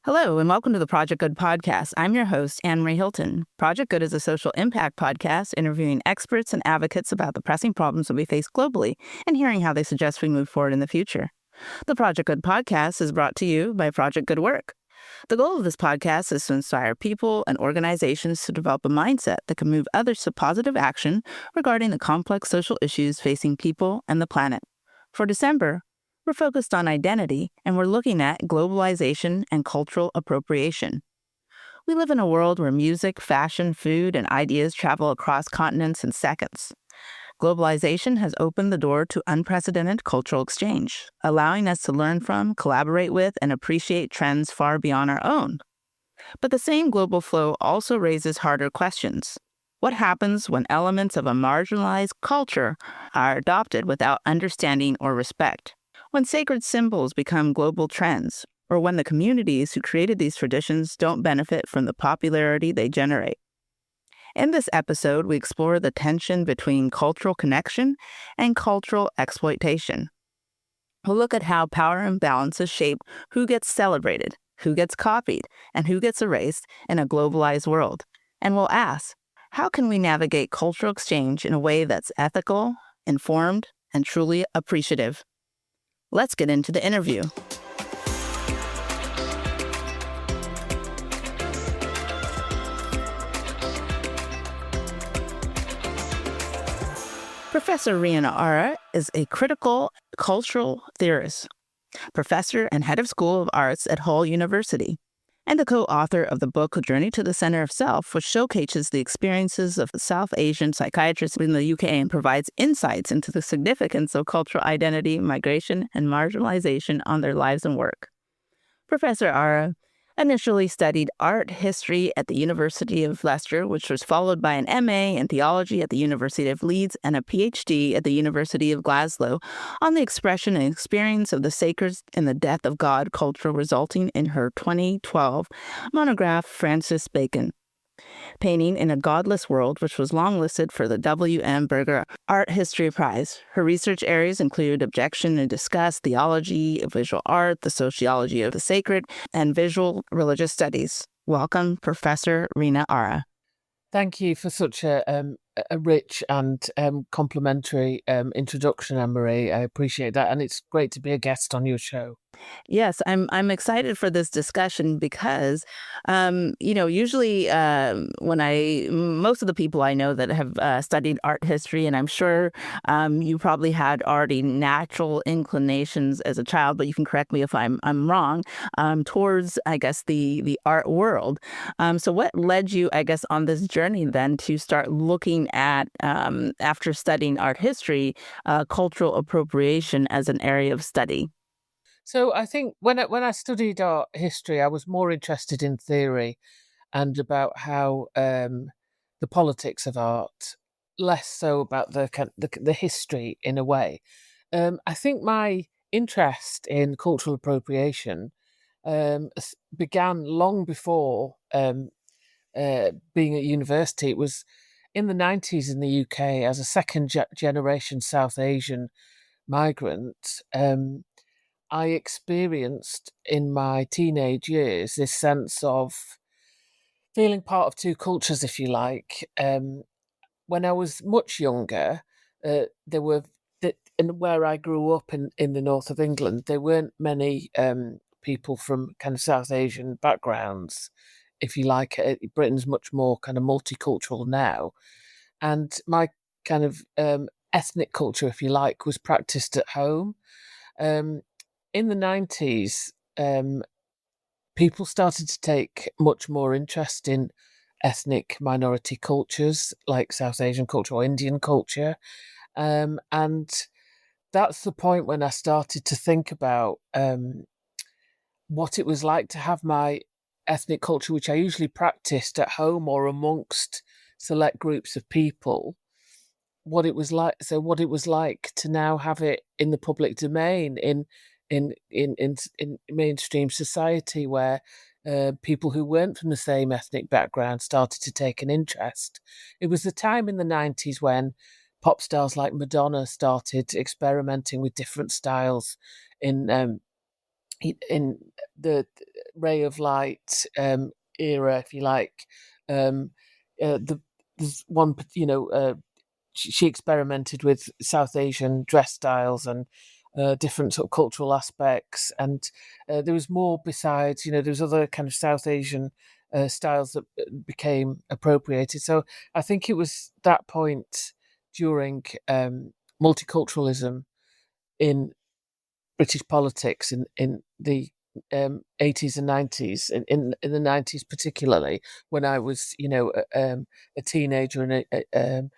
Hello, and welcome to the Project Good podcast. I'm your host, Annmarie Hylton. Project Good is a social impact podcast interviewing experts and advocates about the pressing problems that we face globally and hearing how they suggest we move forward in the future. The Project Good podcast is brought to you by Project Good Work. The goal of this podcast is to inspire people and organizations to develop a mindset that can move others to positive action regarding the complex social issues facing people and the planet. For December, we're focused on identity, and we're looking at globalization and cultural appropriation. We live in a world where music, fashion, food, and ideas travel across continents in seconds. Globalization has opened the door to unprecedented cultural exchange, allowing us to learn from, collaborate with, and appreciate trends far beyond our own. But the same global flow also raises harder questions. What happens when elements of a marginalized culture are adopted without understanding or respect? When sacred symbols become global trends, or when the communities who created these traditions don't benefit from the popularity they generate. In this episode, we explore the tension between cultural connection and cultural exploitation. We'll look at how power imbalances shape who gets celebrated, who gets copied, and who gets erased in a globalized world. And we'll ask, how can we navigate cultural exchange in a way that's ethical, informed, and truly appreciative? Let's get into the interview. Professor Rina Arya is a critical cultural theorist, professor and head of School of Arts at Hull University, and the co-author of the book Journey to the Center of Self, which showcases the experiences of South Asian psychiatrists in the UK and provides insights into the significance of cultural identity, migration, and marginalization on their lives and work. Professor Arya initially studied art history at the University of Leicester, which was followed by an MA in theology at the University of Leeds and a PhD at the University of Glasgow on the expression and experience of the sacred in the death of God culture, resulting in her 2012 monograph, Francis Bacon, Painting in a Godless World, which was longlisted for the W.M. Berger Art History Prize. Her research areas include objection and discuss, theology of visual art, the sociology of the sacred, and visual religious studies. Welcome, Professor Rina Arya. Thank you for such a rich and complimentary introduction, Annmarie. I appreciate that, and it's great to be a guest on your show. Yes, I'm excited for this discussion because, usually most of the people I know that have studied art history, and I'm sure you probably had already natural inclinations as a child, but you can correct me if I'm wrong, towards, I guess, the art world. So what led you, I guess, on this journey then to start looking at, after studying art history, cultural appropriation as an area of study? So I think when I studied art history, I was more interested in theory and about how the politics of art, less so about the history in a way. I think my interest in cultural appropriation began long before being at university. It was in the 90s in the UK as a second generation South Asian migrant. I experienced in my teenage years this sense of feeling part of two cultures, if you like. When I was much younger, there were, and where I grew up in the north of England, there weren't many people from kind of South Asian backgrounds, if you like. Britain's much more kind of multicultural now. And my kind of ethnic culture, if you like, was practiced at home. In the 90s, people started to take much more interest in ethnic minority cultures like South Asian culture or Indian culture. And that's the point when I started to think about what it was like to have my ethnic culture, which I usually practiced at home or amongst select groups of people, what it was like. So what it was like to now have it in the public domain in mainstream society, where people who weren't from the same ethnic background started to take an interest. It was the time in the 90s when pop stars like Madonna started experimenting with different styles in in the ray of light era, if you like. Um, there's one, she experimented with South Asian dress styles and different sort of cultural aspects, and there was more besides. There was other kind of South Asian styles that became appropriated. So I think it was that point during multiculturalism in British politics in the 80s and 90s, in the 90s particularly, when I was, a teenager, and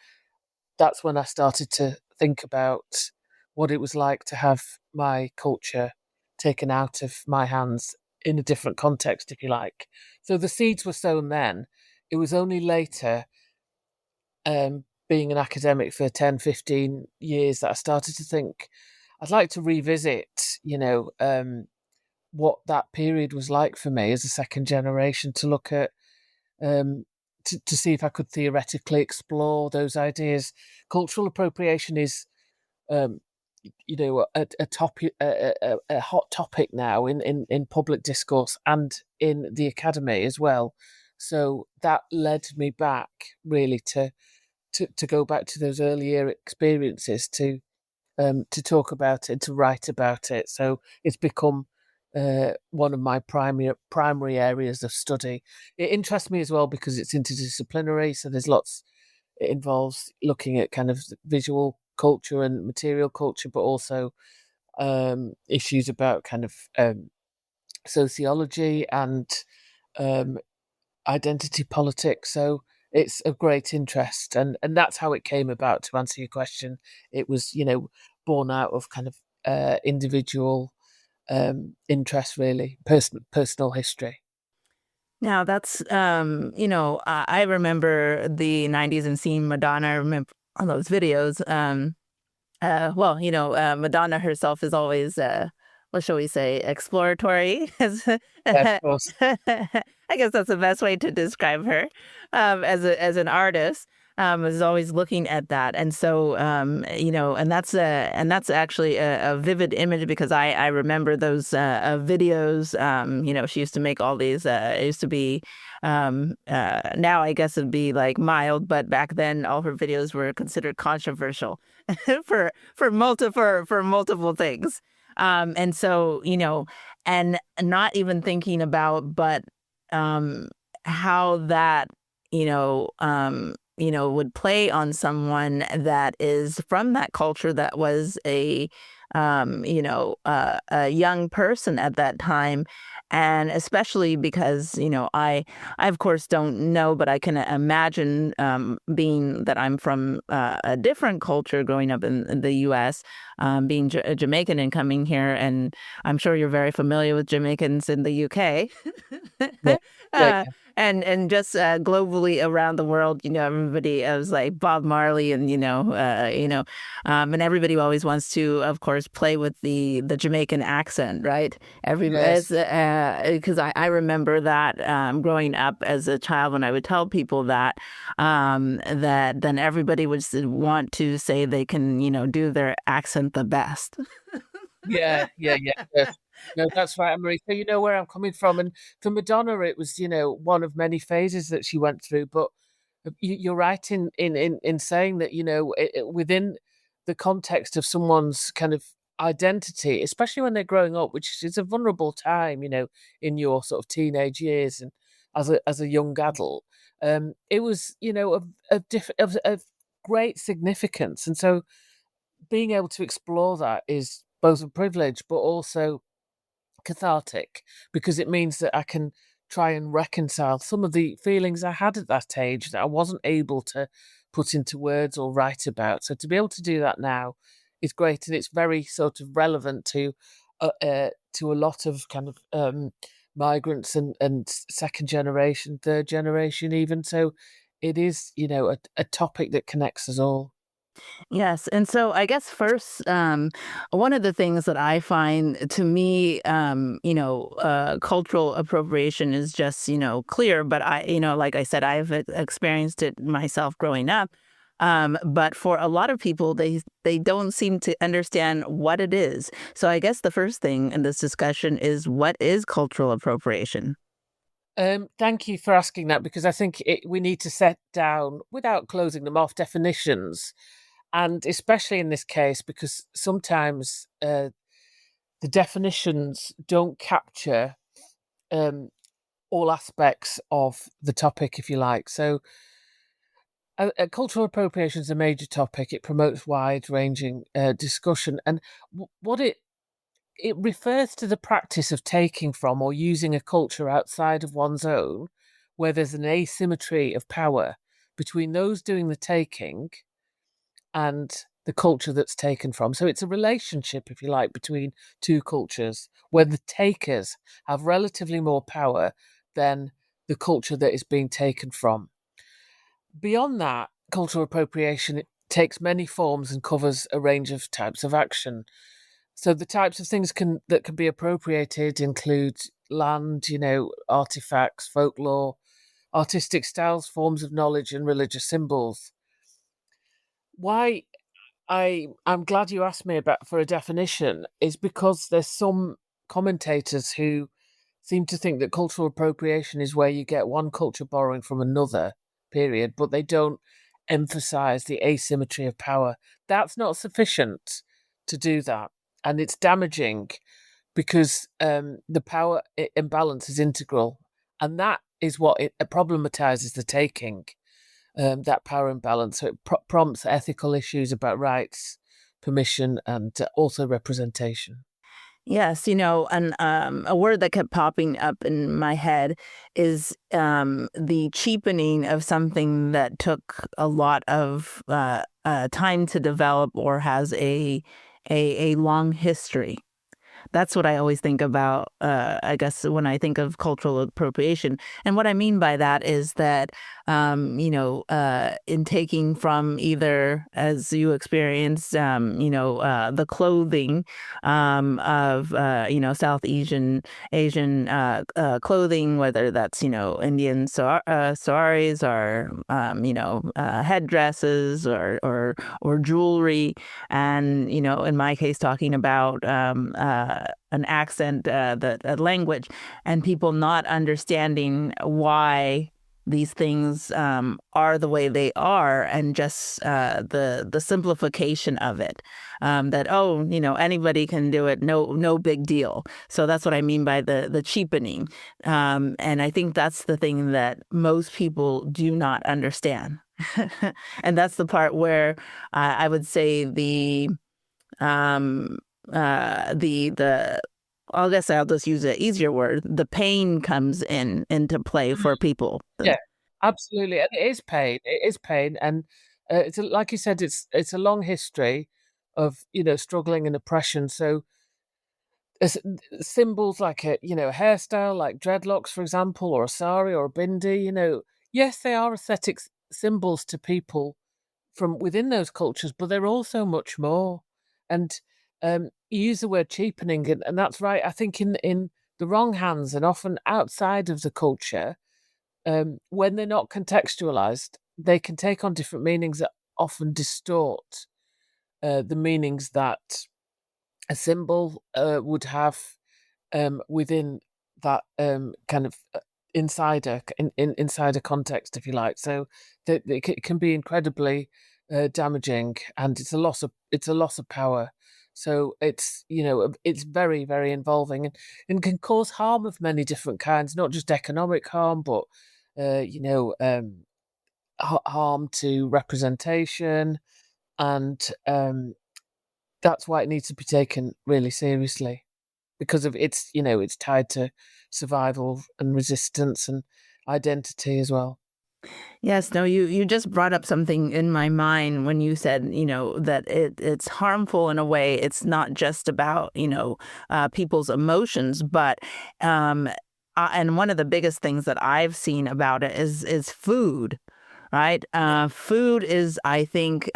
that's when I started to think about what it was like to have my culture taken out of my hands in a different context, if you like. So the seeds were sown then. It was only later, being an academic for 10, 15 years, that I started to think I'd like to revisit, what that period was like for me as a second generation, to look at, to see if I could theoretically explore those ideas. Cultural appropriation is, um, a topic, a hot topic now in public discourse and in the academy as well. So that led me back really to go back to those earlier experiences, to talk about it, to write about it. So it's become one of my primary areas of study. It interests me as well because it's interdisciplinary. So there's lots. It involves looking at kind of visual culture and material culture, but also issues about kind of sociology and um, identity politics. So it's of great interest, and that's how it came about. To answer your question, it was born out of kind of individual interest, really, personal history. Now that's I remember the '90s and seeing Madonna. I remember all those videos. Madonna herself is always, what shall we say, exploratory. Yeah, of course. I guess that's the best way to describe her, as an artist. Is always looking at that, and so and that's actually a vivid image because I remember those videos. She used to make all these. It used to be now I guess it'd be like mild, but back then all her videos were considered controversial for multiple things. And so, and not even thinking about, but um, how that, would play on someone that is from that culture that was a young person at that time. And especially because, I of course don't know, but I can imagine being that I'm from a different culture growing up in the U.S., being Jamaican and coming here. And I'm sure you're very familiar with Jamaicans in the UK. Yeah, yeah, uh, and just globally around the world, everybody was like Bob Marley, and and everybody always wants to, of course, play with the Jamaican accent, right? yes, Because I remember that growing up as a child, when I would tell people that then everybody would want to say they can, do their accent the best. yeah, yeah, yeah. Yes. No, that's right, Marie. So you know where I'm coming from, and for Madonna, it was one of many phases that she went through. But you're right in saying that within the context of someone's kind of identity, especially when they're growing up, which is a vulnerable time, in your sort of teenage years and as a young adult, it was of great significance, and so being able to explore that is both a privilege but also cathartic, because it means that I can try and reconcile some of the feelings I had at that age that I wasn't able to put into words or write about. So to be able to do that now is great, and it's very sort of relevant to a lot of kind of migrants and second generation, third generation, even. So it is, a topic that connects us all. Yes. And so I guess first, one of the things that I find to me, cultural appropriation is just, clear. But like I said, I've experienced it myself growing up. But for a lot of people, they don't seem to understand what it is. So I guess the first thing in this discussion is, what is cultural appropriation? Thank you for asking that, because I think we need to set down, without closing them off, definitions. And especially in this case, because sometimes the definitions don't capture all aspects of the topic, if you like. So, cultural appropriation is a major topic. It promotes wide-ranging discussion, and what it refers to the practice of taking from or using a culture outside of one's own, where there's an asymmetry of power between those doing the taking and the culture that's taken from. So it's a relationship, if you like, between two cultures where the takers have relatively more power than the culture that is being taken from. Beyond that, cultural appropriation, it takes many forms and covers a range of types of action. So the types of things that can be appropriated include land, artifacts, folklore, artistic styles, forms of knowledge, and religious symbols. Why I'm glad you asked me about for a definition is because there's some commentators who seem to think that cultural appropriation is where you get one culture borrowing from another, period, but they don't emphasize the asymmetry of power. That's not sufficient to do that. And it's damaging because the power imbalance is integral. And that is what it problematizes the taking, that power imbalance. So it prompts ethical issues about rights, permission, and also representation. Yes, and a word that kept popping up in my head is the cheapening of something that took a lot of time to develop or has a long history. That's what I always think about, I guess, when I think of cultural appropriation. And what I mean by that is that, in taking from either, as you experienced, the clothing of, South Asian clothing, whether that's, Indian saris or, headdresses or jewelry. And, in my case, talking about an accent, a language, and people not understanding why these things are the way they are, and just the simplification of it, that, anybody can do it, no big deal. So that's what I mean by the cheapening, and I think that's the thing that most people do not understand. And that's the part where I would say um the I guess I'll just use an easier word. The pain comes into play for people. Yeah, absolutely, and it is pain. It is pain, and like you said, it's a long history of struggling and oppression. So as symbols like a hairstyle like dreadlocks, for example, or a sari or a bindi. Yes, they are aesthetic symbols to people from within those cultures, but they're also much more. And you use the word cheapening, and that's right. I think in the wrong hands and often outside of the culture, when they're not contextualized, they can take on different meanings that often distort the meanings that a symbol would have within that kind of insider context, if you like. So it can be incredibly damaging, and it's a loss of power. So it's very, very involving, and can cause harm of many different kinds, not just economic harm, but uh, you know um, harm to representation, and that's why it needs to be taken really seriously, because of it's tied to survival and resistance and identity as well. Yes, no, you just brought up something in my mind when you said, that it's harmful in a way. It's not just about, people's emotions, but and one of the biggest things that I've seen about it is food. right? Yeah. Food is, I think,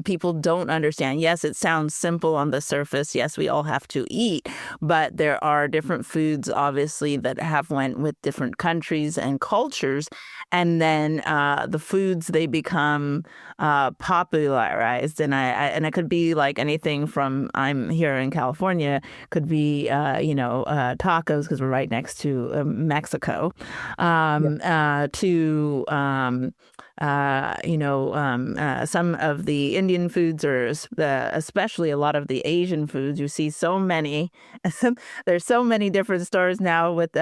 people don't understand. Yes, it sounds simple on the surface. Yes, we all have to eat, but there are different foods, obviously, that have went with different countries and cultures, and then the foods they become popularized, and and it could be like anything from I'm here in California, could be tacos because we're right next to Mexico, Yeah. to some of the Indian foods, or especially a lot of the Asian foods. You see so many. There's so many different stores now with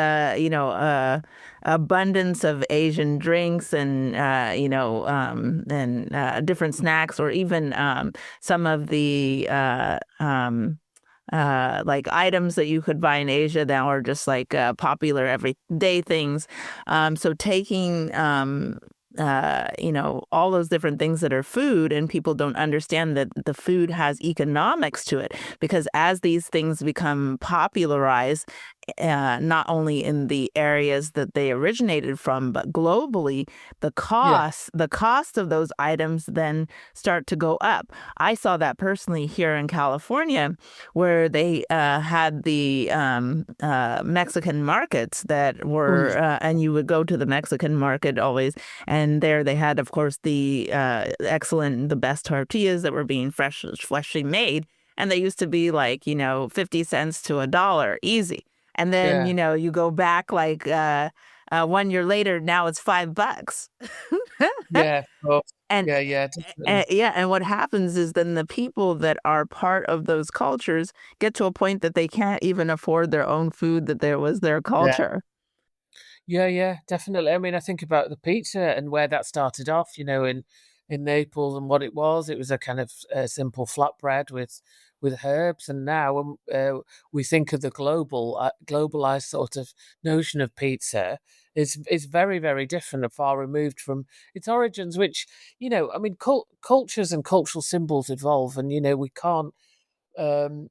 abundance of Asian drinks and different snacks, or even some of the like items that you could buy in Asia now are just like popular everyday things. So taking all those different things that are food, and people don't understand that the food has economics to it, because as these things become popularized, not only in the areas that they originated from, but globally, Yeah. the cost of those items then start to go up. I saw that personally here in California, where they had the Mexican markets that Mm. were, and you would go to the Mexican market always, and there they had, of course, the best tortillas that were being freshly made. And they used to be like, 50 cents to $1 easy. And then, Yeah. you go back like 1 year later, now it's $5. Yeah. Of course. And Yeah. Yeah. Definitely. yeah, and what happens is then the people that are part of those cultures get to a point that they can't even afford their own food, that there was their Yeah. culture. Yeah, yeah, definitely. I mean, I think about the pizza and where that started off, in Naples, and what it was. It was a kind of simple flatbread with herbs, and now when we think of the globalized sort of notion of pizza, it's very, very different and far removed from its origins. Which, I mean, cultures and cultural symbols evolve, and we can't. Um,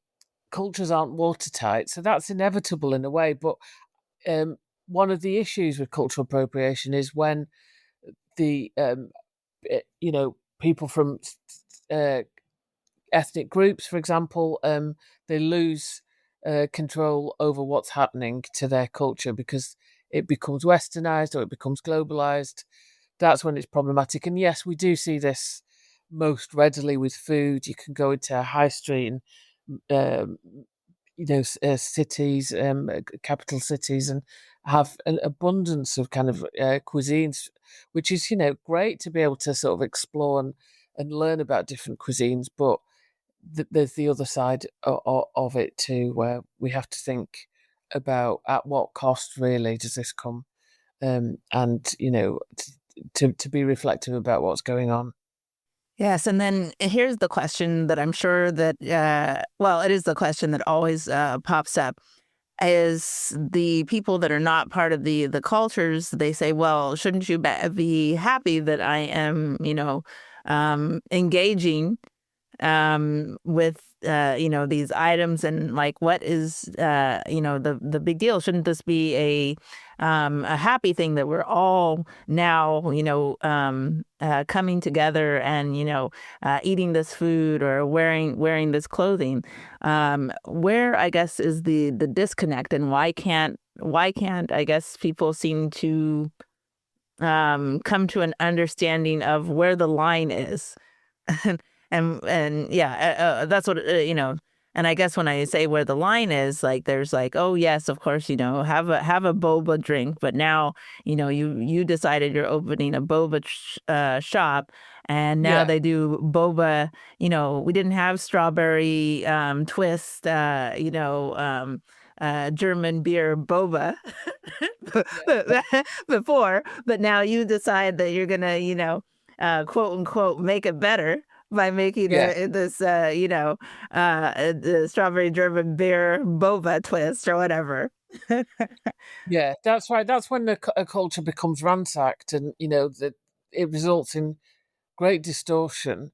Cultures aren't watertight, so that's inevitable in a way, but um, one of the issues with cultural appropriation is when the people from uh, ethnic groups, for example, they lose control over what's happening to their culture because it becomes westernized or it becomes globalized. That's when it's problematic. And yes, we do see this most readily with food. You can go into a high street and um, cities, capital cities, and have an abundance of kind of cuisines, which is great to be able to sort of explore and learn about different cuisines. But there's the other side of it too, where we have to think about at what cost really does this come, and to be reflective about what's going on. Yes, and then here's the question that I'm sure that, well, it is the question that always pops up, is the people that are not part of the cultures, they say, well, shouldn't you be happy that I am, engaging with these items, and like what is the big deal? Shouldn't this be a happy thing that we're all now coming together and eating this food or wearing this clothing? Where I guess is the disconnect, and why can't I guess people seem to come to an understanding of where the line is? and and yeah, that's what and I guess when I say where the line is, like there's like, oh yes, of course, have a boba drink, but now you decided you're opening a boba shop, and now Yeah, they do boba. We didn't have strawberry twist, German beer boba yeah, before, but now you decide that you're gonna quote unquote make it better by making yeah. this the strawberry German beer boba twist or whatever. Yeah, that's right. That's when a culture becomes ransacked, and that it results in great distortion.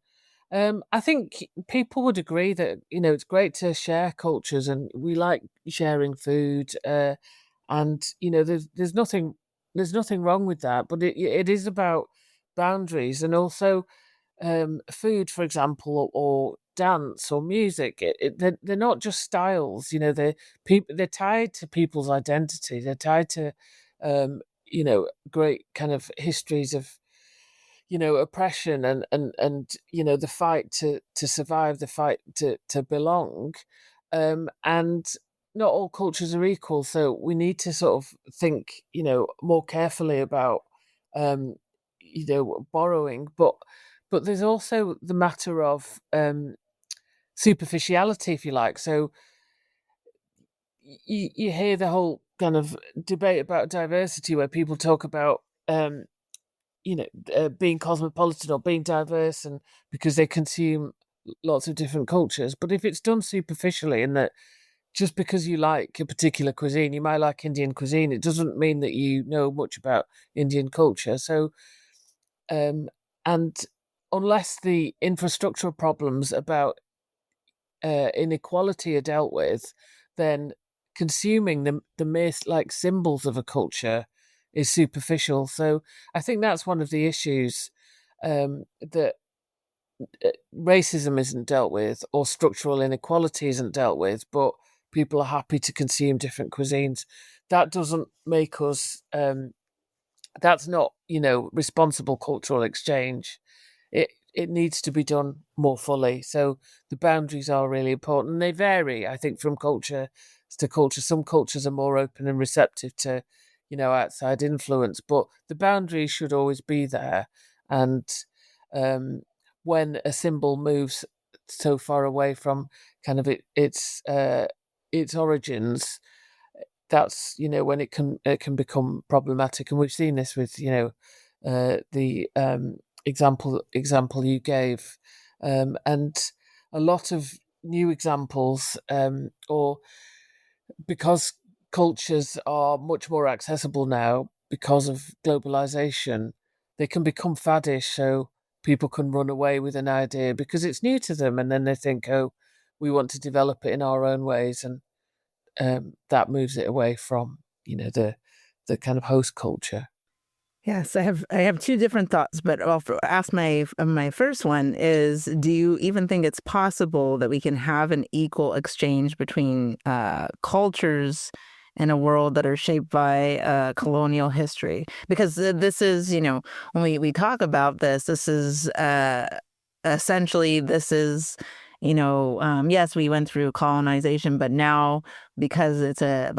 I think people would agree that it's great to share cultures, and we like sharing food. And there's nothing wrong with that, but it is about boundaries, and also food, for example, or dance or music. They're not just styles. They're tied to people's identity. They're tied to great kind of histories of oppression and the fight to survive, the fight to belong, and not all cultures are equal. So we need to sort of think more carefully about borrowing, but there's also the matter of superficiality, if you like. So you hear the whole kind of debate about diversity where people talk about being cosmopolitan or being diverse, and because they consume lots of different cultures. But if it's done superficially, and that just because you like a particular cuisine, you might like Indian cuisine, it doesn't mean that you know much about Indian culture. So, and unless the infrastructural problems about inequality are dealt with, then consuming the mere like symbols of a culture is superficial. So I think that's one of the issues, that racism isn't dealt with or structural inequality isn't dealt with, but people are happy to consume different cuisines. That doesn't make us. That's not responsible cultural exchange. It needs to be done more fully. So the boundaries are really important. They vary, I think, from culture to culture. Some cultures are more open and receptive to outside influence, but the boundaries should always be there. And when a symbol moves so far away from kind of its origins, that's when it can become problematic. And we've seen this with the example you gave, and a lot of new examples, or because cultures are much more accessible now because of globalization, they can become faddish. So people can run away with an idea because it's new to them, and then they think, oh, we want to develop it in our own ways, and that moves it away from the kind of host culture. Yes, I have two different thoughts, but I'll ask my first one is: do you even think it's possible that we can have an equal exchange between cultures in a world that are shaped by colonial history? Because this is, when we talk about this is essentially this is. Yes, we went through colonization, but now because it's a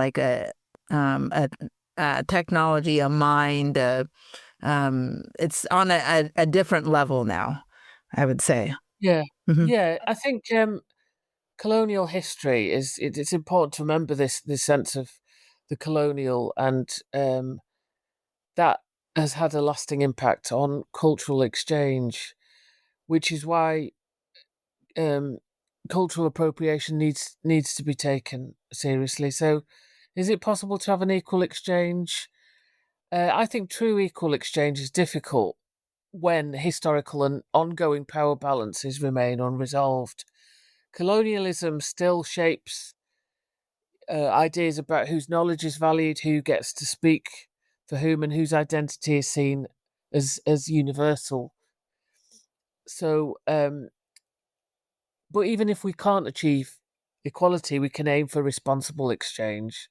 technology, a mind, it's on a different level now, I would say. Yeah, Hmm. yeah. I think colonial history it's important to remember this sense of the colonial, and that has had a lasting impact on cultural exchange, which is why um, cultural appropriation needs to be taken seriously. So, is it possible to have an equal exchange? I think true equal exchange is difficult when historical and ongoing power balances remain unresolved. Colonialism still shapes ideas about whose knowledge is valued, who gets to speak for whom, and whose identity is seen as universal. So, but even if we can't achieve equality, we can aim for responsible exchange,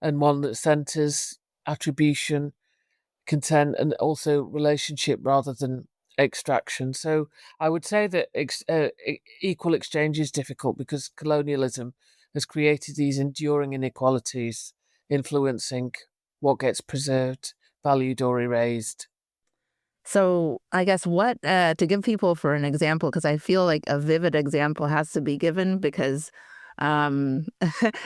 and one that centres attribution, content, and also relationship rather than extraction. So I would say that equal exchange is difficult because colonialism has created these enduring inequalities, influencing what gets preserved, valued, or erased. So I guess what to give people for an example, because I feel like a vivid example has to be given because, and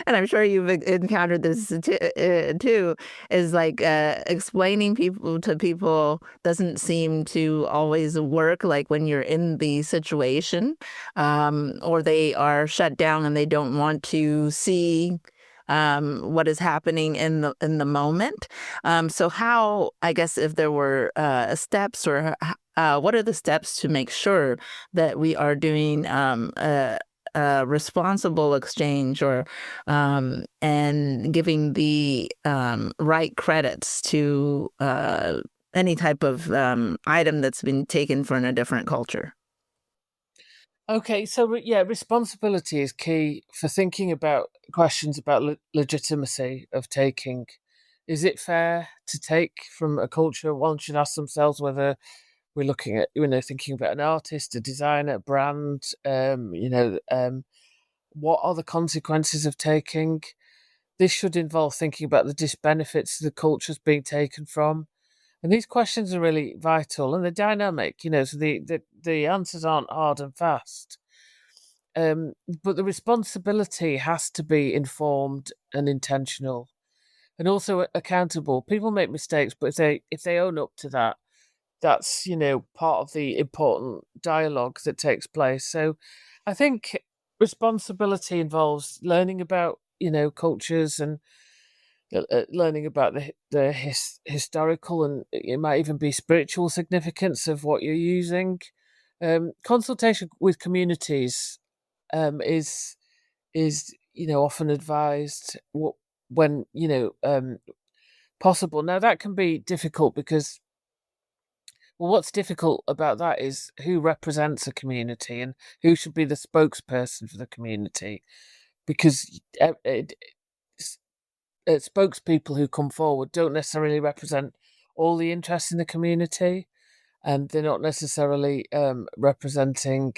I'm sure you've encountered this too, is like explaining people to people doesn't seem to always work. Like when you're in the situation, or they are shut down and they don't want to see what is happening in the moment. So how, I guess, if there were steps or what are the steps to make sure that we are doing a responsible exchange or and giving the right credits to any type of item that's been taken from a different culture. Okay, so responsibility is key for thinking about questions about legitimacy of taking. Is it fair to take from a culture? One should ask themselves whether we're looking at, thinking about an artist, a designer, a brand. What are the consequences of taking? This should involve thinking about the disbenefits the culture's being taken from. And these questions are really vital and they're dynamic, so the answers aren't hard and fast. But the responsibility has to be informed and intentional and also accountable. People make mistakes, but if they own up to that, that's part of the important dialogue that takes place. So I think responsibility involves learning about cultures and learning about the historical and it might even be spiritual significance of what you're using. Consultation with communities is often advised when possible. Now that can be difficult because what's difficult about that is who represents a community and who should be the spokesperson for the community, because spokespeople who come forward don't necessarily represent all the interests in the community, and they're not necessarily representing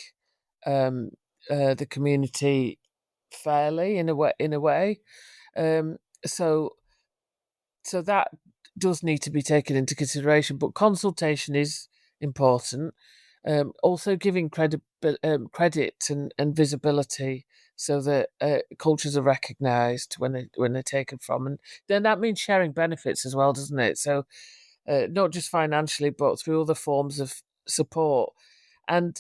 um, the community fairly in a way. Um, so so that does need to be taken into consideration. But consultation is important. Also, giving credit and visibility so that cultures are recognised when they're taken from, and then that means sharing benefits as well, doesn't it? So not just financially, but through other forms of support. And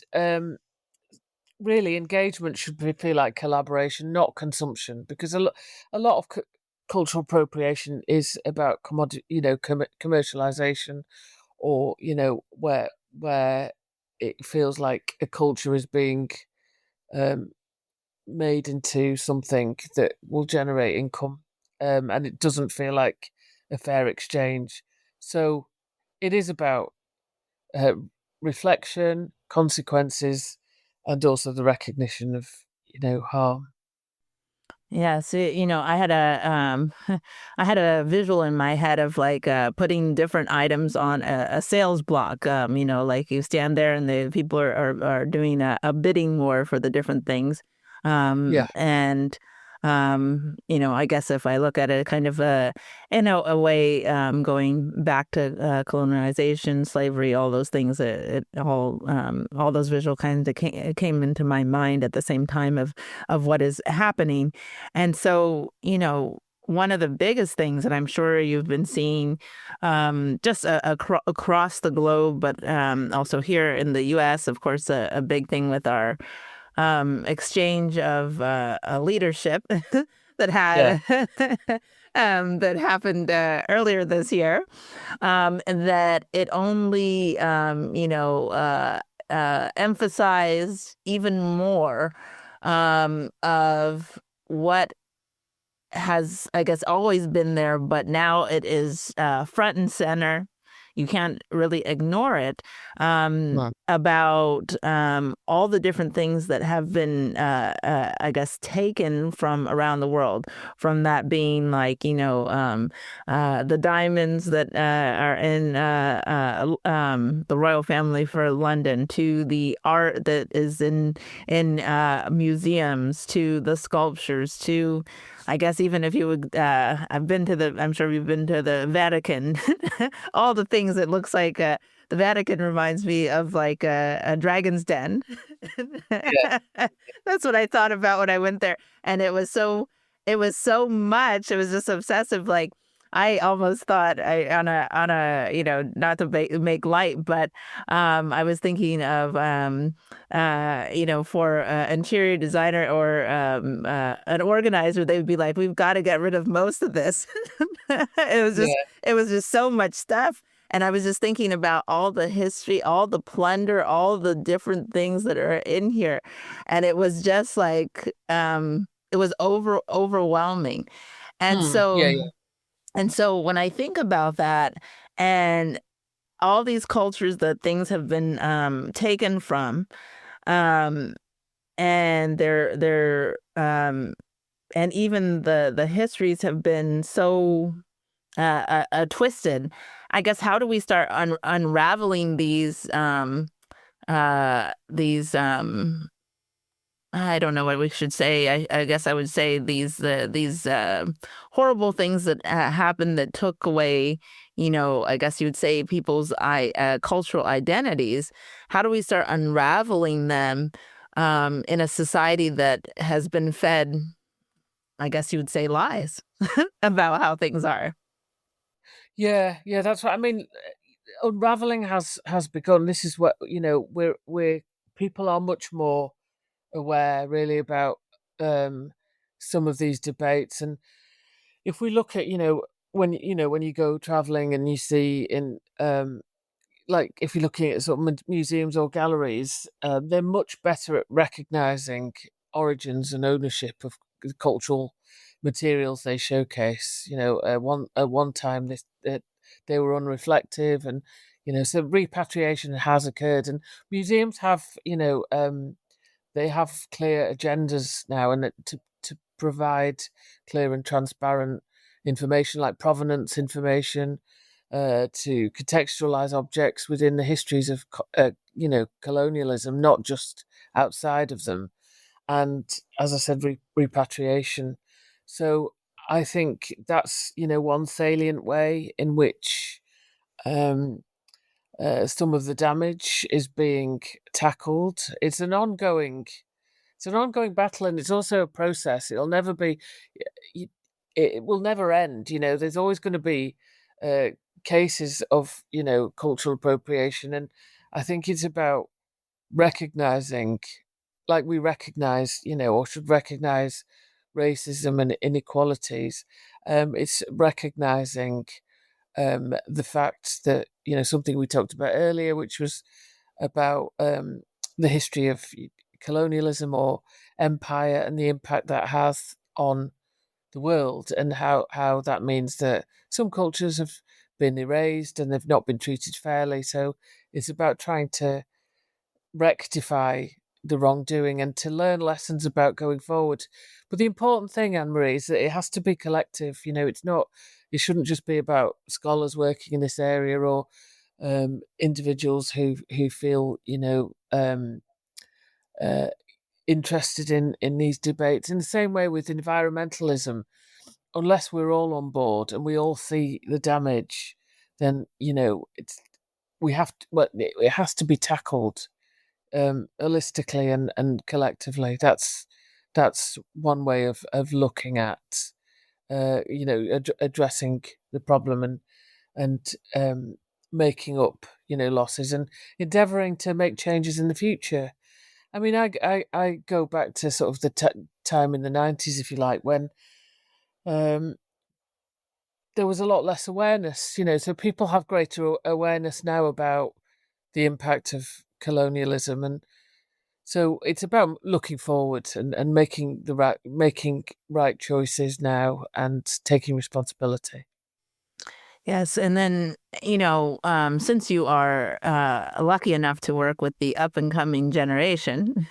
really, engagement should feel like collaboration, not consumption, because a lot of cultural appropriation is about commodity, commercialization, or where it feels like a culture is being um, made into something that will generate income, and it doesn't feel like a fair exchange. So it is about uh, reflection, consequences, and also the recognition of harm. Yeah, so I had I had a visual in my head of like putting different items on a sales block. Like you stand there and the people are doing a bidding war for the different things. Yeah, And I guess if I look at it kind of a way going back to colonization, slavery, all those things, all those visual kinds that came into my mind at the same time of what is happening. And so, one of the biggest things that I'm sure you've been seeing just across the globe, but also here in the US, of course, a big thing with our exchange of leadership that yeah. had that happened earlier this year, and that it only, emphasized even more of what has, I guess, always been there, but now it is front and center. You can't really ignore it, No. about all the different things that have been, I guess, taken from around the world. From that being like, the diamonds that are in the royal family for London, to the art that is in museums, to the sculptures, to I guess even if you would, I'm sure you've been to the Vatican, all the things that looks like the Vatican reminds me of like a dragon's den. Yeah, That's what I thought about when I went there. And it was so much, it was just obsessive. Like, I almost thought on a, not to make light, but I was thinking of, for interior designer or an organizer, they would be like, we've got to get rid of most of this. yeah. It was just so much stuff. And I was just thinking about all the history, all the plunder, all the different things that are in here. And it was just like, it was overwhelming. And Yeah, so, yeah. and so when I think about that, and all these cultures that things have been taken from, um, and they're and even the histories have been so twisted. I guess how do we start unraveling these I don't know what we should say. I guess I would say these horrible things that happened that took away, I guess you would say people's cultural identities. How do we start unraveling them in a society that has been fed, I guess you would say, lies about how things are? Yeah, yeah, that's what I mean. Unraveling has begun. This is what we're people are much more aware really about um, some of these debates. And if we look at when you go traveling and you see in like if you're looking at sort of museums or galleries, they're much better at recognizing origins and ownership of the cultural materials they showcase. One time they were unreflective, and so repatriation has occurred, and museums have they have clear agendas now, and to provide clear and transparent information like provenance information, to contextualize objects within the histories of colonialism, not just outside of them. And as I said, repatriation. So I think that's one salient way in which um, some of the damage is being tackled. It's an ongoing battle, and it's also a process. It'll never be. It will never end. There's always going to be uh, cases of cultural appropriation, and I think it's about recognizing, like we recognize, or should recognize racism and inequalities. It's recognizing the fact that something we talked about earlier, which was about the history of colonialism or empire and the impact that has on the world, and how that means that some cultures have been erased and they've not been treated fairly. So it's about trying to rectify the wrongdoing and to learn lessons about going forward. But the important thing, Annmarie, is that it has to be collective. It shouldn't just be about scholars working in this area or individuals who feel uh, interested in these debates. In the same way with environmentalism, unless we're all on board and we all see the damage, then it has to be tackled holistically and collectively. That's one way of looking at addressing the problem and making up losses and endeavoring to make changes in the future. I mean, I go back to sort of the time in the 90s, if you like, when um, there was a lot less awareness, so people have greater awareness now about the impact of colonialism. And so it's about looking forward and making right choices now and taking responsibility. Yes, and then, since you are lucky enough to work with the up and coming generation,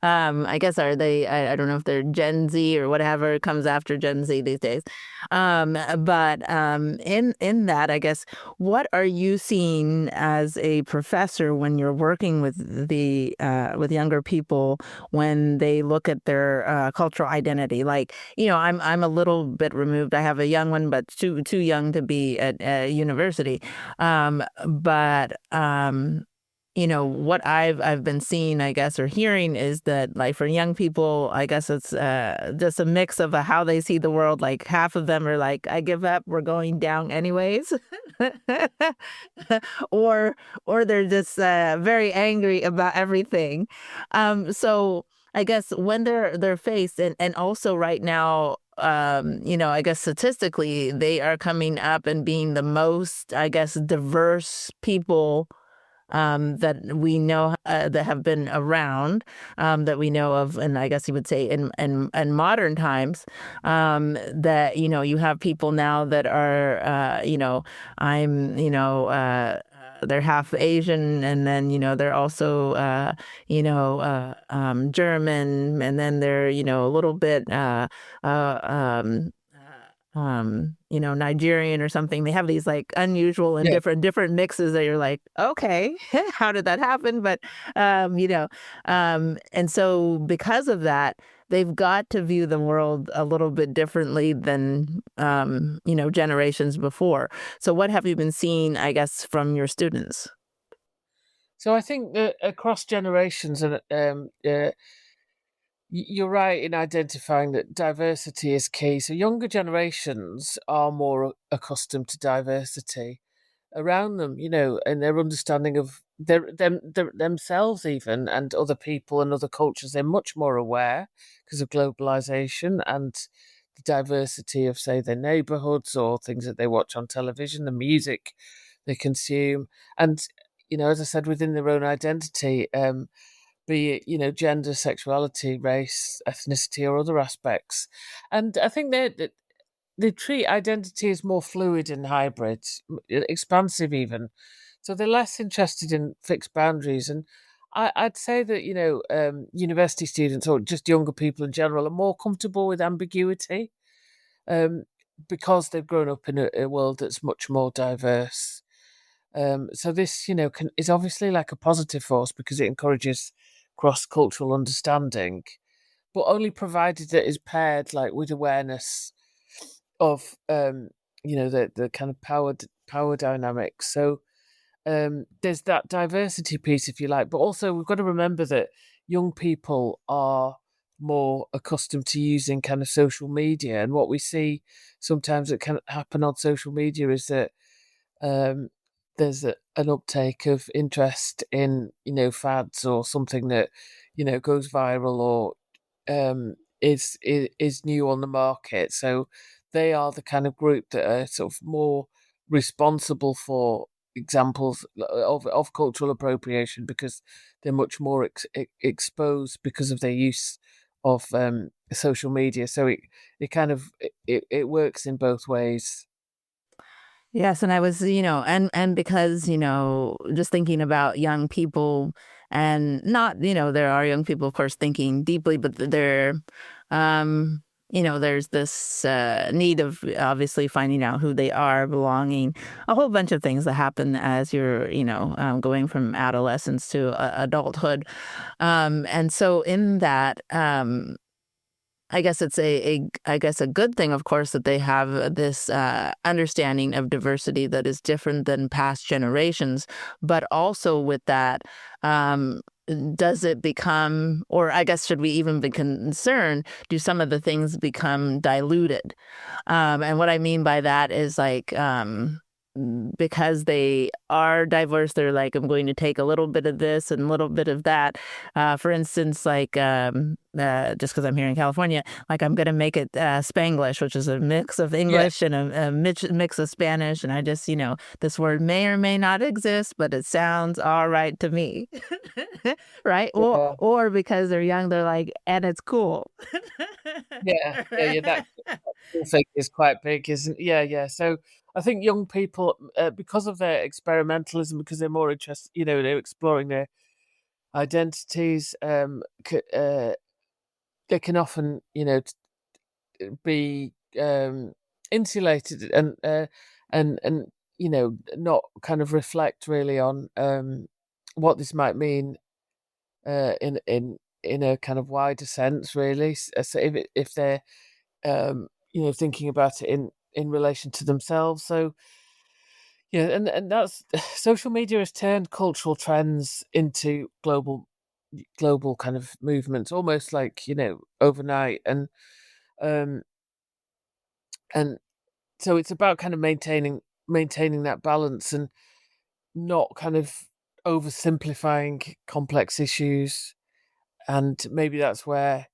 I guess are they? I don't know if they're Gen Z or whatever comes after Gen Z these days. But in that, I guess, what are you seeing as a professor when you're working with the with younger people when they look at their cultural identity? Like, I'm a little bit removed. I have a young one, but too young to be at university. But what I've been seeing, I guess, or hearing is that, like, for young people, I guess it's just a mix of how they see the world. Like, half of them are like, "I give up. We're going down anyways," or they're just very angry about everything. So I guess when they're faced, and also right now, I guess statistically they are coming up and being the most, I guess, diverse people that we know that have been around, that we know of, and I guess you would say in modern times, that you have people now that are I'm they're half Asian, and then they're also German, and then they're a little bit Nigerian or something. They have these like unusual and Yeah. different mixes that you're like, okay, how did that happen? But and so because of that, they've got to view the world a little bit differently than generations before. So what have you been seeing, I guess, from your students? So I think that across generations, and you're right in identifying that diversity is key. So younger generations are more accustomed to diversity around them, and their understanding of themselves even, and other people and other cultures. They're much more aware because of globalization and the diversity of, say, their neighborhoods or things that they watch on television, the music they consume, and as I said, within their own identity, be it gender, sexuality, race, ethnicity, or other aspects. And I think they treat identity as more fluid and hybrid, expansive even. So they're less interested in fixed boundaries. And I'd say that university students or just younger people in general are more comfortable with ambiguity, um, because they've grown up in a world that's much more diverse. So this, is obviously like a positive force because it encourages cross-cultural understanding, but only provided that is paired like with awareness of the kind of power dynamics. So there's that diversity piece, if you like, but also we've got to remember that young people are more accustomed to using kind of social media, and what we see sometimes that can happen on social media is that um, there's an uptake of interest in fads or something that goes viral or is new on the market. So they are the kind of group that are sort of more responsible for examples of cultural appropriation because they're much more exposed because of their use of social media. So it kind of it works in both ways. Yes, and I was, and because, just thinking about young people and not, there are young people, of course, thinking deeply, but they're, there's this need of obviously finding out who they are, belonging, a whole bunch of things that happen as you're, going from adolescence to adulthood. And so in that, I guess it's I guess a good thing, of course, that they have this understanding of diversity that is different than past generations. But also with that, um, does it become, or I guess should we even be concerned? Do some of the things become diluted? And what I mean by that is like, because they are diverse, they're like, I'm going to take a little bit of this and a little bit of that. For instance, like, just because I'm here in California, like I'm going to make it Spanglish, which is a mix of Yeah. English and a mix of Spanish. And I just, this word may or may not exist, but it sounds all right to me. Right? Yeah. Or because they're young, they're like, and it's cool. Yeah. That thing is quite big, isn't? Yeah, yeah. So I think young people, because of their experimentalism, because they're more interested, they're exploring their identities. They can often, be insulated and not kind of reflect really on what this might mean in a kind of wider sense, really. So if they're thinking about it in relation to themselves. So yeah, and that's social media has turned cultural trends into global kind of movements, almost like overnight, um and so it's about kind of maintaining that balance and not kind of oversimplifying complex issues, and maybe that's where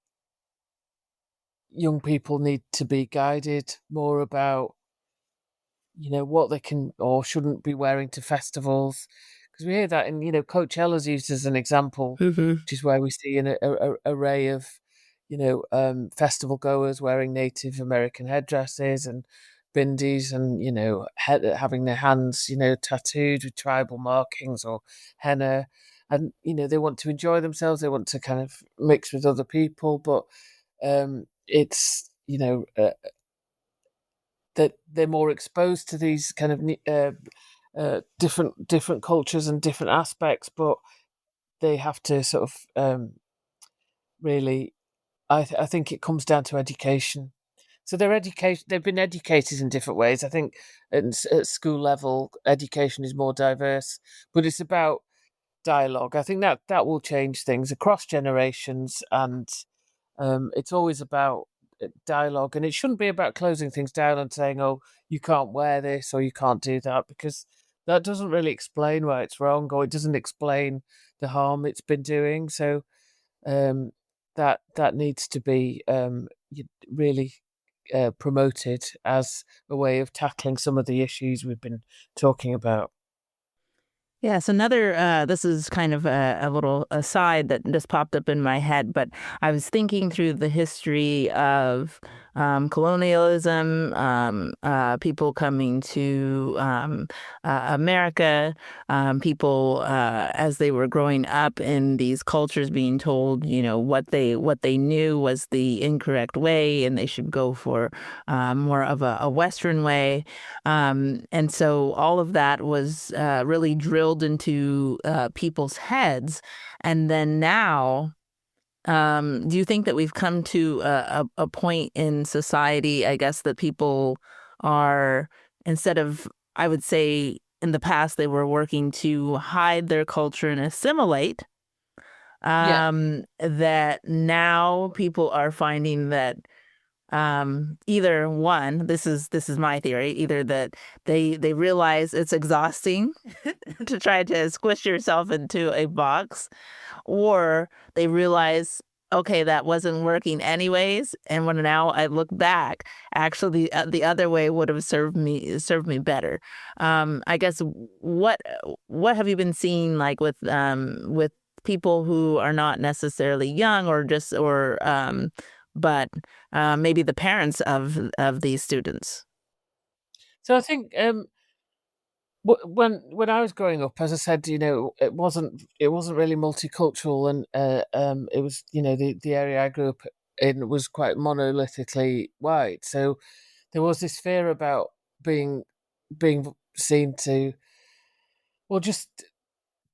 young people need to be guided more about what they can or shouldn't be wearing to festivals, because we hear that, and Coachella's used as an example, Hmm. which is where we see an array of festival goers wearing Native American headdresses and bindis and, having their hands, tattooed with tribal markings or henna. And, they want to enjoy themselves. They want to kind of mix with other people. But it's, that they're more exposed to these kind of different cultures and different aspects, but they have to sort of really. I think it comes down to education. So they've been educated in different ways. I think at school level, education is more diverse, but it's about dialogue. I think that will change things across generations, and it's always about dialogue. And it shouldn't be about closing things down and saying, "Oh, you can't wear this or you can't do that," because that doesn't really explain why it's wrong, or it doesn't explain the harm it's been doing. So um, that needs to be really promoted as a way of tackling some of the issues we've been talking about. Yes, another, this is kind of a little aside that just popped up in my head, but I was thinking through the history of colonialism, people coming to America, people as they were growing up in these cultures being told, what they knew was the incorrect way and they should go for more of a Western way. And so all of that was really drilled into people's heads. And then now, do you think that we've come to a point in society, I guess, that people are, instead of, I would say, in the past, they were working to hide their culture and assimilate, Yeah, that now people are finding that either one, this is my theory, either that they realize it's exhausting to try to squish yourself into a box, or they realize, okay, that wasn't working anyways, and when now I look back, actually the other way would have served me better. I guess what have you been seeing, like, with people who are not necessarily young, or just, or but maybe the parents of these students? so I think when I was growing up, as I said, it wasn't really multicultural, and it was, the area I grew up in was quite monolithically white. So there was this fear about being seen to, well, just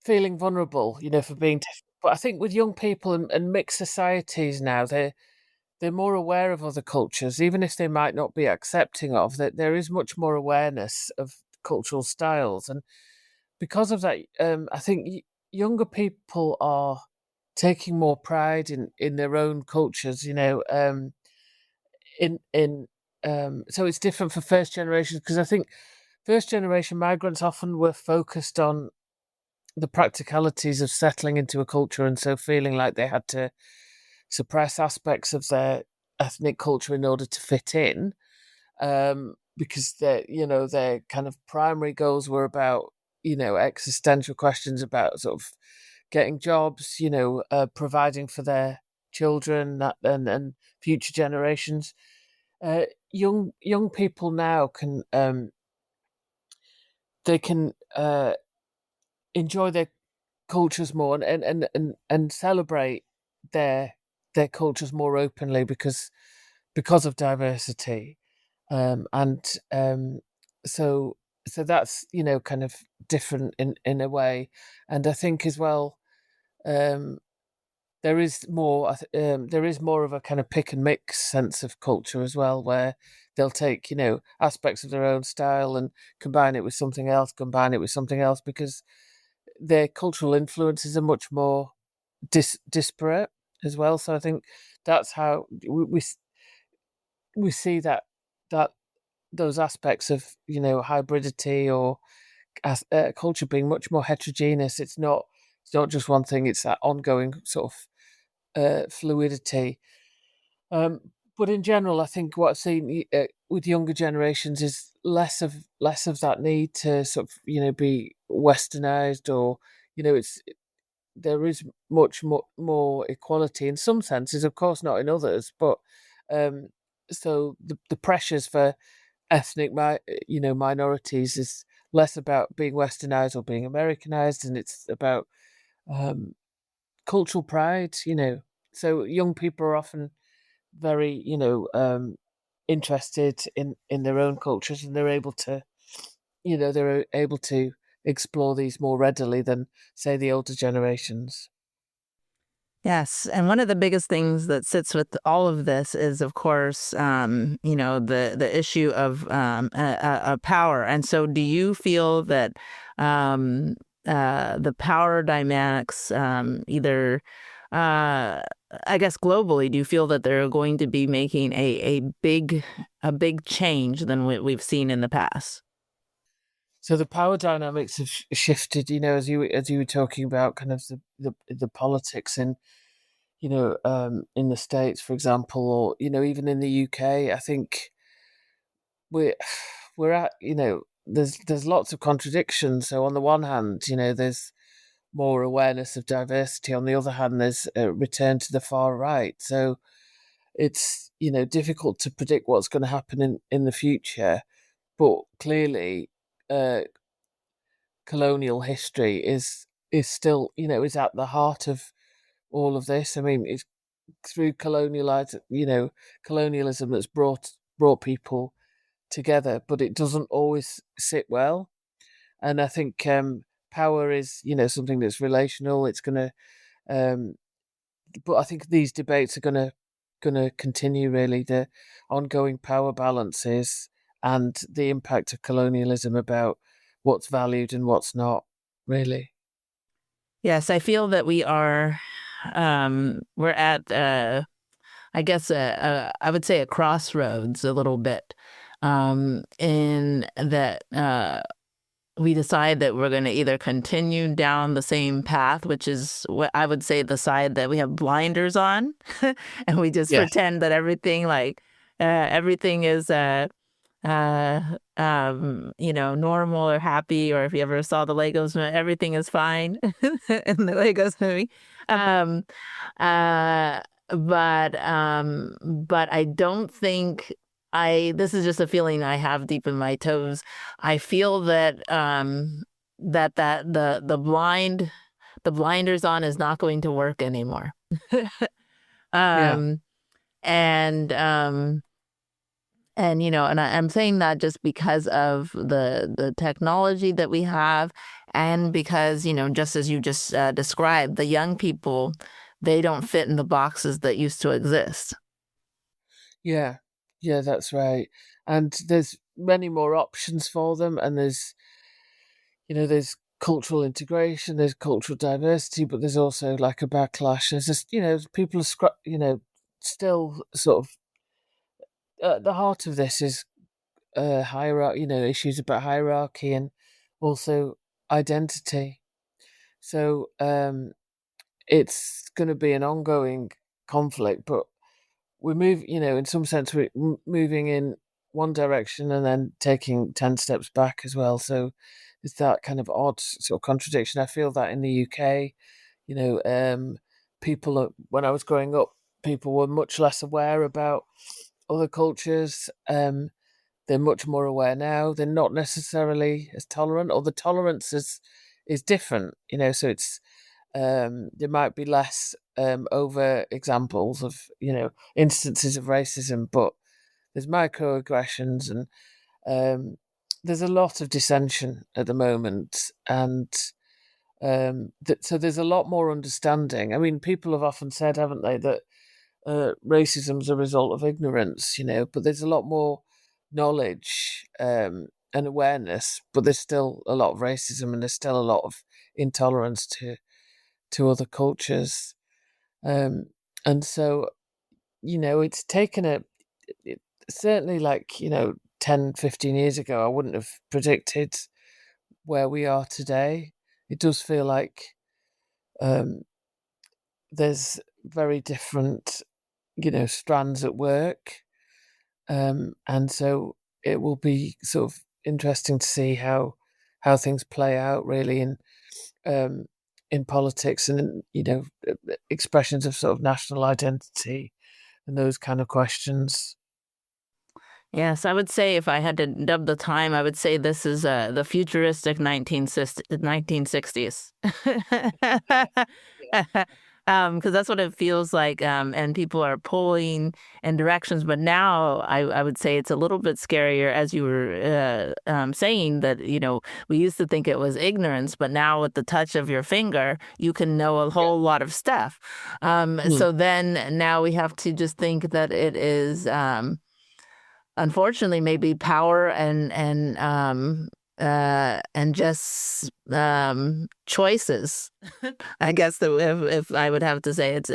feeling vulnerable, for being different. But I think with young people and mixed societies now, they're more aware of other cultures, even if they might not be accepting of that. There is much more awareness of cultural styles, and because of that, I think younger people are taking more pride in their own cultures. In So it's different for first generations, because I think first generation migrants often were focused on the practicalities of settling into a culture, and so feeling like they had to suppress aspects of their ethnic culture in order to fit in, because their kind of primary goals were about, existential questions about sort of getting jobs, providing for their children, and future generations. Young people now can enjoy their cultures more, and celebrate their their cultures more openly, because of diversity, and so so that's, kind of different in a way. And I think as well, um, there is more of a kind of pick and mix sense of culture as well, where they'll take, aspects of their own style and combine it with something else, because their cultural influences are much more disparate as well. So I think that's how we see that those aspects of, hybridity, or culture being much more heterogeneous. It's not just one thing. It's that ongoing sort of fluidity. Um, but in general, I think what I've seen with younger generations is less of that need to sort of, be westernized, or, it's there is much more equality in some senses, of course, not in others. But um, so the pressures for ethnic minorities is less about being westernized or being Americanized, and it's about um, cultural pride. So young people are often very interested in their own cultures, and they're able to explore these more readily than, say, the older generations. Yes, and one of the biggest things that sits with all of this is, of course, the issue of power. And so, do you feel that um, the power dynamics, either, I guess, globally, do you feel that they're going to be making a big change than what we've seen in the past? So the power dynamics have shifted, as you were talking about, kind of the politics in the States, for example, or even in the UK. I think we're we're at there's lots of contradictions. So on the one hand, there's more awareness of diversity. On the other hand, there's a return to the far right. So it's difficult to predict what's going to happen in the future. But clearly, uh, colonial history is still is at the heart of all of this. I mean, it's through colonialism that's brought people together, but it doesn't always sit well. And I think power is something that's relational. It's gonna, um, but I think these debates are gonna continue. Really, the ongoing power balances and the impact of colonialism about what's valued and what's not. Really, Yes, I feel that we're at, I guess, I would say a crossroads a little bit, in that we decide that we're going to either continue down the same path, which is what I would say the side that we have blinders on, and we just yes, pretend that everything is normal or happy, or if you ever saw the Legos movie, everything is fine in the Legos movie. Um, uh, but I don't think this is just a feeling I have deep in my toes. I feel that that the blinders on is not going to work anymore. yeah. um, and I'm saying that just because of the technology that we have, and because just as you just described, the young people, they don't fit in the boxes that used to exist. Yeah, yeah, that's right. And there's many more options for them, and there's cultural integration, there's cultural diversity, but there's also like a backlash. There's just people are still sort of at the heart of this is hierarchy, issues about hierarchy and also identity. So it's going to be an ongoing conflict, but we move, in some sense, we're moving in one direction and then taking 10 steps back as well. So it's that kind of odd sort of contradiction. I feel that in the UK, you know, um, when I was growing up, people were much less aware about other cultures. They're much more aware now. They're not necessarily as tolerant, or the tolerance is different, so it's there might be less over examples of instances of racism, but there's microaggressions and um, there's a lot of dissension at the moment, and so there's a lot more understanding. I mean, people have often said, haven't they, that racism's a result of ignorance, but there's a lot more knowledge and awareness, but there's still a lot of racism and there's still a lot of intolerance to other cultures. Um, and so, it's taken it, certainly like, 10, 15 years ago, I wouldn't have predicted where we are today. It does feel like um, there's very different, strands at work. And so it will be sort of interesting to see how things play out really um, in politics and expressions of sort of national identity and those kind of questions. Yes, I would say if I had to dub the time, I would say this is the futuristic 1960s. Yeah. Because that's what it feels like, and people are pulling in directions. But now I would say it's a little bit scarier, as you were saying that, we used to think it was ignorance, but now with the touch of your finger, you can know a Yeah. whole lot of stuff. Mm. So then now we have to just think that it is. Unfortunately, maybe power and just choices. I guess that if I would have to say it's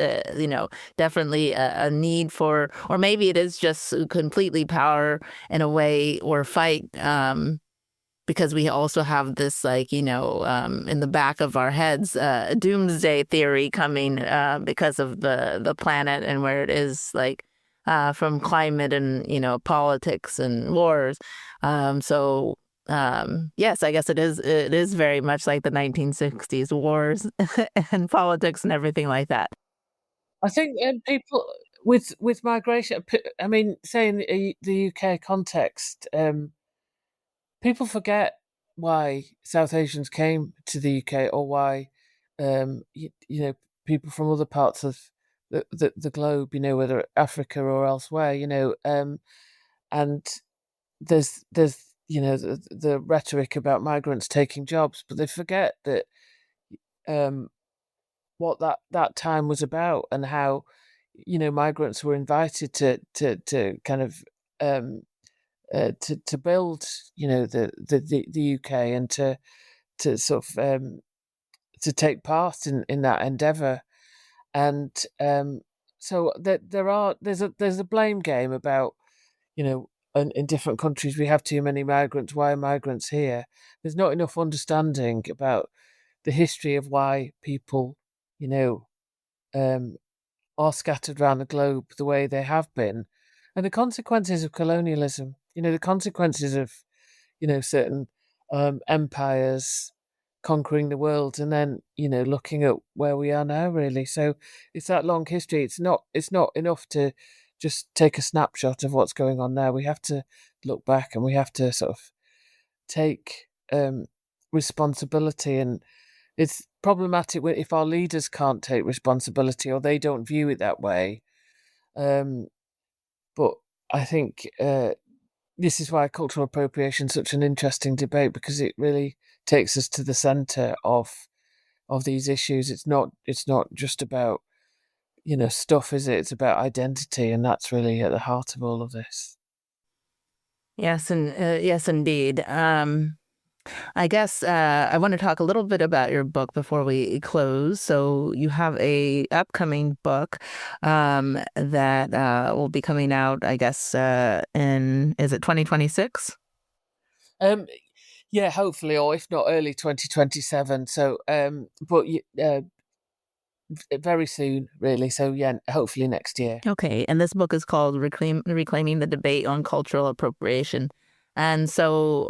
definitely a need for, or maybe it is just completely power in a way, or fight, because we also have this, like, in the back of our heads, doomsday theory coming, because of the planet and where it is, like, from climate and, politics and wars. So yes, I guess it is very much like the 1960s wars and politics and everything like that. I think people with migration, I mean, say in the UK context, people forget why South Asians came to the UK, or why people from other parts of the globe, whether Africa or elsewhere, and there's the rhetoric about migrants taking jobs, but they forget that um, what that time was about, and how migrants were invited to kind of um, to build the UK, and to sort of to take part in that endeavor. And so that there's a blame game about, in different countries we have too many migrants, why are migrants here? There's not enough understanding about the history of why people, you know um, are scattered around the globe the way they have been, and the consequences of colonialism. The consequences of certain empires conquering the world, and then looking at where we are now. Really, so it's that long history. It's not enough to just take a snapshot of what's going on now. We have to look back, and we have to sort of take responsibility. And it's problematic if our leaders can't take responsibility, or they don't view it that way. Um, but I think this is why cultural appropriation is such an interesting debate, because it really takes us to the center of these issues. It's not just about stuff, is it? It's about identity, and that's really at the heart of all of this. Yes, and yes, indeed. I guess I want to talk a little bit about your book before we close. So you have a upcoming book, that will be coming out, I guess, in, is it 2026? Um, yeah, hopefully, or if not early 2027. So, but very soon, really. So yeah, hopefully next year. Okay, and this book is called Reclaiming the Debate on Cultural Appropriation. And so,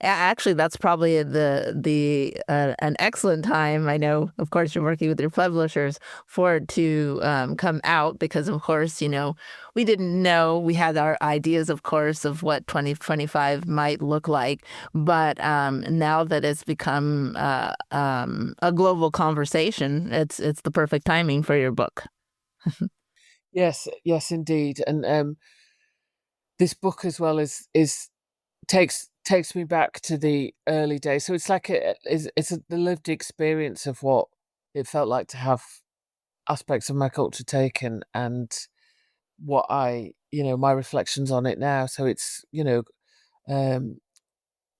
actually, that's probably the an excellent time. I know, of course, you're working with your publishers for it to come out, because, of course, we didn't know. We had our ideas, of course, of what 2025 might look like, but now that it's become a global conversation, it's the perfect timing for your book. Yes, yes, indeed. And this book as well is takes me back to the early days. So it's like the lived experience of what it felt like to have aspects of my culture taken, and what my reflections on it now. So it's um,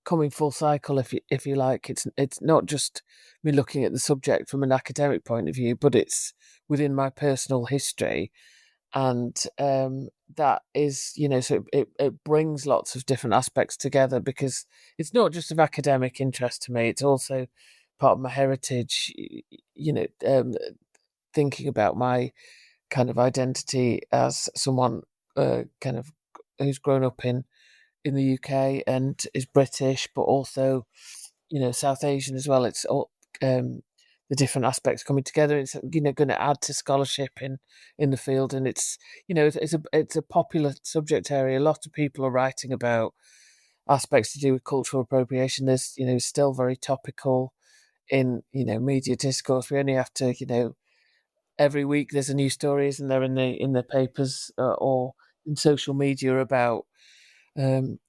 coming full cycle, if you like. It's not just me looking at the subject from an academic point of view, but it's within my personal history. And that is, so it brings lots of different aspects together, because it's not just of academic interest to me, it's also part of my heritage. Thinking about my kind of identity as someone kind of who's grown up in the UK and is British, but also South Asian as well. It's all the different aspects coming together. It's going to add to scholarship in the field, and it's a popular subject area. A lot of people are writing about aspects to do with cultural appropriation. There's still very topical in media discourse. We only have to every week there's a new story, isn't there, in the papers or in social media about um,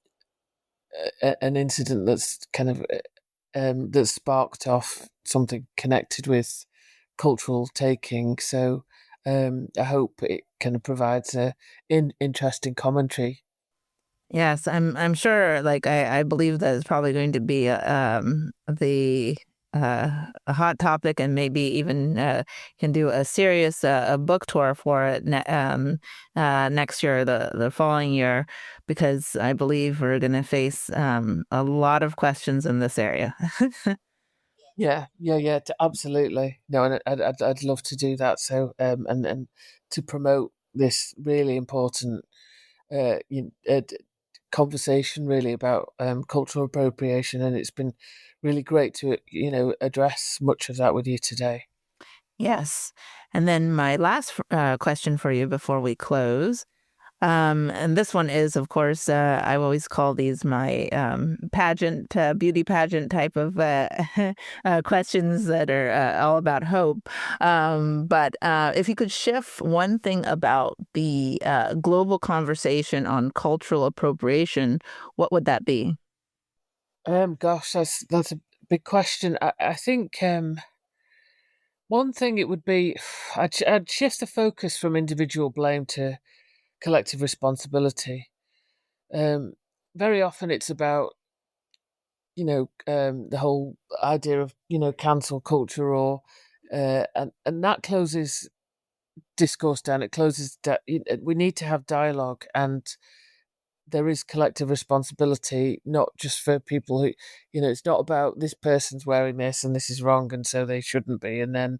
an incident that's kind of that sparked off something connected with cultural taking. So I hope it kind of provides a interesting commentary. Yes, I'm sure. Like I believe that it's probably going to be a hot topic, and maybe even can do a serious a book tour for it next year, the following year, because I believe we're going to face a lot of questions in this area. Yeah, absolutely. No, and I'd love to do that. So and to promote this really important uh, you, uh, d- conversation really about cultural appropriation, and it's been really great to address much of that with you today. Yes, and then my last question for you before we close. And this one is, of course, I always call these my pageant, beauty pageant type of questions that are all about hope. But if you could shift one thing about the global conversation on cultural appropriation, what would that be? Gosh, that's a big question. I think one thing it would be I'd shift the focus from individual blame to collective responsibility. Um, Very often it's about the whole idea of cancel culture, or and that closes discourse down. It closes that we need to have dialogue, and there is collective responsibility, not just for people who, it's not about this person's wearing this and this is wrong and so they shouldn't be. And then,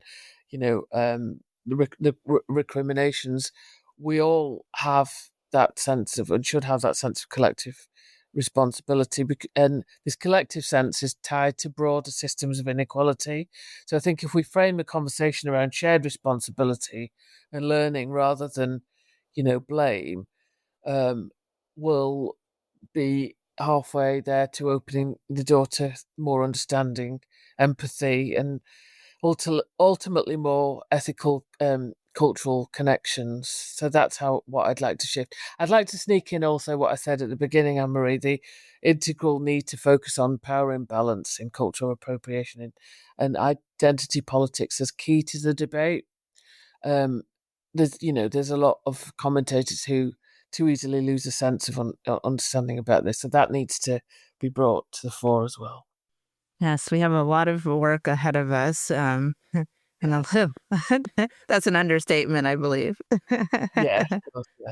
the recriminations, we all have that sense of, and should have that sense of collective responsibility. And this collective sense is tied to broader systems of inequality. So I think if we frame the conversation around shared responsibility and learning rather than, blame, um, will be halfway there to opening the door to more understanding, empathy, and ultimately more ethical cultural connections. So that's what I'd like to shift. I'd like to sneak in also what I said at the beginning, Annmarie, the integral need to focus on power imbalance in cultural appropriation and identity politics as key to the debate. Um, there's a lot of commentators who too easily lose a sense of understanding about this, so that needs to be brought to the fore as well. Yes, we have a lot of work ahead of us. And that's an understatement, I believe. Yeah, of course, yeah.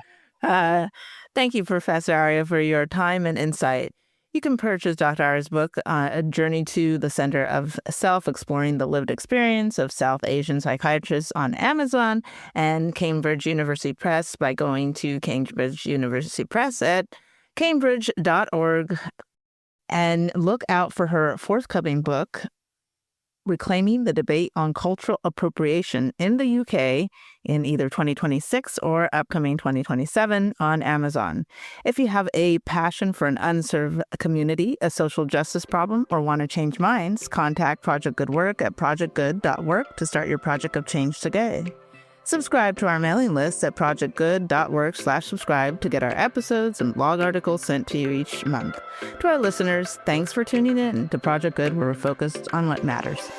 Uh, Thank you, Professor Arya, for your time and insight. You can purchase Dr. Arya's book, A Journey to the Center of Self, Exploring the Lived Experience of South Asian Psychiatrists on Amazon and Cambridge University Press by going to Cambridge University Press at cambridge.org. And look out for her forthcoming book, Reclaiming the Debate on Cultural Appropriation in the UK, in either 2026 or upcoming 2027 on Amazon. If you have a passion for an unserved community, a social justice problem, or want to change minds, contact Project Good Work at projectgood.work to start your project of change today. Subscribe to our mailing list at projectgood.work/subscribe to get our episodes and blog articles sent to you each month. To our listeners, thanks for tuning in to Project Good, where we're focused on what matters.